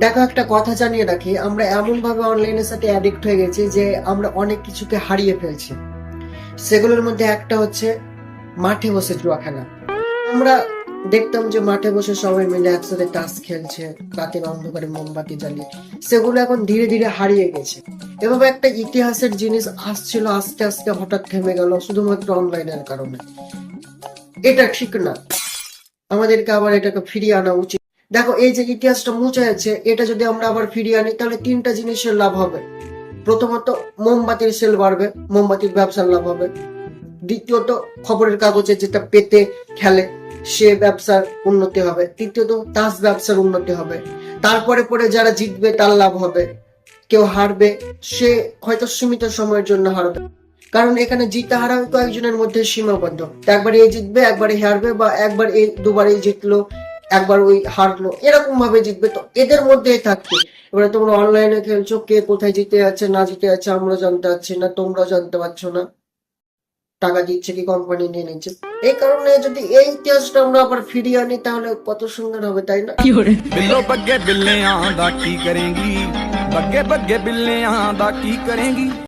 দেখো, একটা কথা জানিয়ে রাখি, আমরা এমন ভাবে অনলাইনের সাথে অ্যাডিক্ট হয়ে গেছি যে আমরা অনেক কিছুকে হারিয়ে ফেলছি। সেগুলোর মধ্যে একটা হচ্ছে মাঠে বসে জুয়া খেলা। আমরা দেখতাম যে মাঠে বসে সবাই মিলে একসাথে তাস খেলছে, রাতের অন্ধকারে মোমবাতি জ্বালিয়ে। সেগুলো এখন ধীরে ধীরে হারিয়ে গেছে। এভাবে একটা ইতিহাসের জিনিস আসছিল, আস্তে আস্তে হঠাৎ থেমে গেল শুধুমাত্র অনলাইনের কারণে। এটা ঠিক না, আমাদেরকে আবার এটাকে ফিরিয়ে আনা উচিত। দেখো, এই যে ইতিহাসটা মুছে যাচ্ছে, এটা যদি আমরা আবার ফিরিয়ে আনি তাহলে তিনটা জিনিসের লাভ হবে। প্রথমত, মোমবাতির সেল বাড়বে, মোমবাতির ব্যবসার লাভ হবে। দ্বিতীয়ত, খবরের কাগজে যেটা পেতে খেলে সে ব্যবসার উন্নতি হবে। তৃতীয়ত, তাস ব্যবসার উন্নতি হবে। তারপরে পরে যারা জিতবে তার লাভ হবে। কেউ হারবে, সে হয়তো সীমিত সময়ের জন্য হারবে, কারণ এখানে জিতে হারা কয়েকজনের মধ্যে সীমাবদ্ধ। একবার এই জিতবে, একবারে হারবে, বা একবার এই দুবার এই জিতলো, একবার ওই হারলো, এরকম ভাবে জিতবে। তো এদের মধ্যেই থাকবে। এবারে তোমরা অনলাইনে খেলছো, কে কোথায় জিতে যাচ্ছে না জিতে যাচ্ছে আমরা জানতে পারছি না, তোমরা জানতে পারছো না টাকা দিচ্ছে কি কোম্পানি নিয়ে নিচ্ছে। এই কারণে যদি এই ইতিহাসটা আমরা আবার ফিরিয়ে আনি তাহলে কত সুন্দর হবে, তাই না? बिल्लो बग्गे बिल्लियां दा की करेंगी बग्गे बग्गे बिल्लियां दा की करेंगी।